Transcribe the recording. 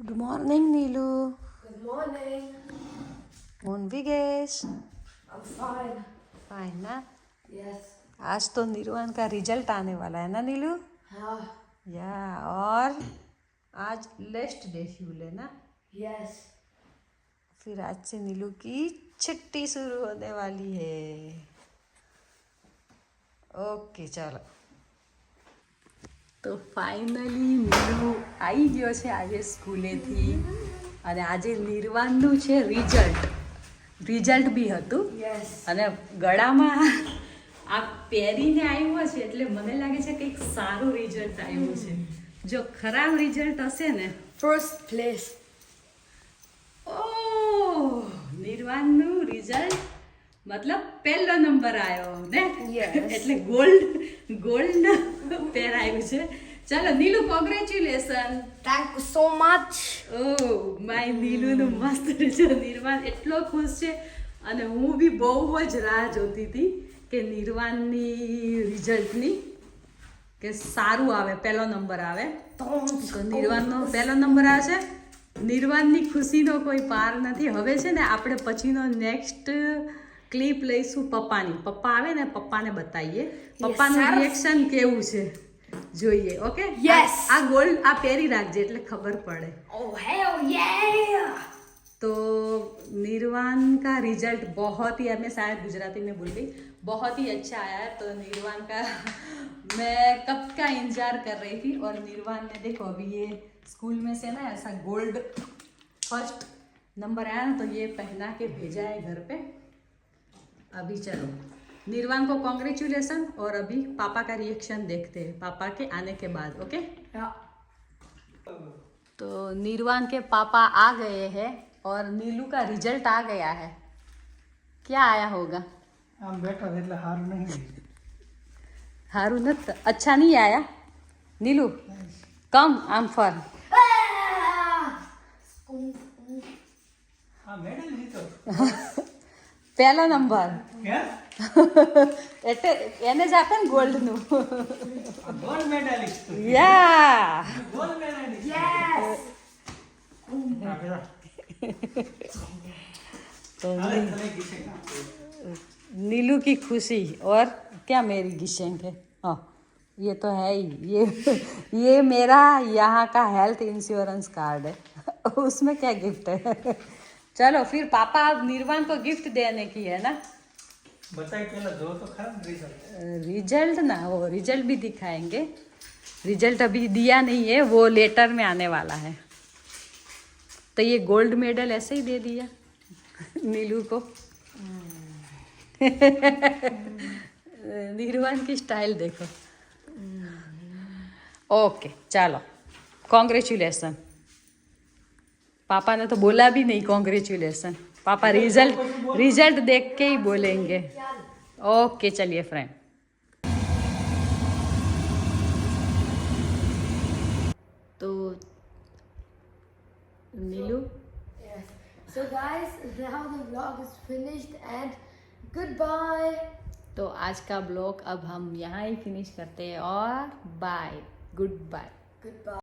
Good morning, Neelu. Good morning. Mohan Vigesh I'm fine. Fine ना. Yes. आज तो निर्वाण का रिजल्ट आने वाला है ना नीलू. हाँ. या और आज लास्ट डे फ्यूल है ना. Yes. फिर आज से नीलू की छुट्टी शुरू होने वाली है. ઓકે ચાલો. તો ફાઇનલી નીલુ આવી ગયો છે આજે સ્કૂલેથી અને આજે નિર્વાણનું છે રિઝલ્ટ બી હતું. Yes. અને ગળામાં આ પહેરીને આવ્યો છે એટલે મને લાગે છે કંઈક સારું રિઝલ્ટ આવ્યું છે. જો ખરાબ રિઝલ્ટ હશે ને First place. ઓ નિર્વાણનું રિઝલ્ટ મતલબ પહેલો નંબર આવ્યો ને. Yes. એટલે ગોલ્ડ પહેરાયું છે. ચાલો Neelu, congratulation. Thank you so much. Oh my નીલુનું મસ્ત રિઝલ્ટ. નિર્વાણ એટલો ખુશ છે અને હું બી બહુ જ રાહ જોતી હતી કે નિર્વાણની રિઝલ્ટની કે સારું આવે, પહેલો નંબર આવે. તો નિર્વાણનો પહેલો નંબર આવે છે. નિર્વાણની ખુશીનો કોઈ પાર નથી. હવે છે ને આપણે પછીનો નેક્સ્ટ ક્લિપ લઈશું પપ્પાની. પપ્પા આવે ને પપ્પાને બતાવીએ પપ્પાનું sir. રિએક્શન કેવું છે જોઈએ. ઓકે. Yes. આ ગોલ્ડ આ પહેરી રાખજે એટલે ખબર પડે. Oh hell yeah. तो निर्वाण का रिजल्ट बहुत ही, मैं शायद गुजराती में बोल गई, बहुत ही अच्छा आया है. तो निर्वाण का मैं कब का इंतजार कर रही थी और निर्वाण ने देखो अभी ये स्कूल में से ना ऐसा गोल्ड फर्स्ट नंबर आया ना तो ये पहना के भेजा है घर पे. अभी चलो निर्वाण को कॉन्ग्रेचुलेसन और अभी पापा का रिएक्शन देखते हैं पापा के आने के बाद. ओके. Yeah. तो निर्वाण के पापा आ गए हैं और नीलू का रिजल्ट आ गया है. क्या आया होगा? આમ બેઠો એટલે સારું નહીં. हारू नत अच्छा नहीं आया. नीलू कम आम फर આ મેડલ જીતો પહેલો નંબર હે એટલે એને જ આપે ને ગોલ્ડનું. ગોલ્ડ મેડલિસ્ટ યા ગોલ્ડ મેડલિસ્ટ Yes. तो હવે તને કિસે કામ नीलू की खुशी और क्या मेरी गिशेंग है. हाँ ये तो है ही. ये मेरा यहाँ का हेल्थ इंश्योरेंस कार्ड है. उसमें क्या गिफ्ट है. चलो फिर पापा अब निर्वाण को गिफ्ट देने की है ना. બતાય પેલા જો તો ખરા રિઝલ્ટ. रिजल्ट ना, वो रिजल्ट भी दिखाएंगे. रिजल्ट अभी दिया नहीं है, वो लेटर में आने वाला है. तो ये गोल्ड मेडल ऐसे ही दे दिया नीलू को. निर्वाण की स्टाइल देखो. ओके चलो कॉन्ग्रेचुलेसन. पापा ने तो बोला भी नहीं कॉन्ग्रेचुलेसन. पापा रिजल्ट देख के ही बोलेंगे. ओके चलिए फ्रेंड. तो नीलू Yes. So guys, now the vlog is finished and goodbye. तो आज का ब्लॉग अब हम यहाँ ही फिनिश करते हैं और बाय, गुड बाय. Goodbye.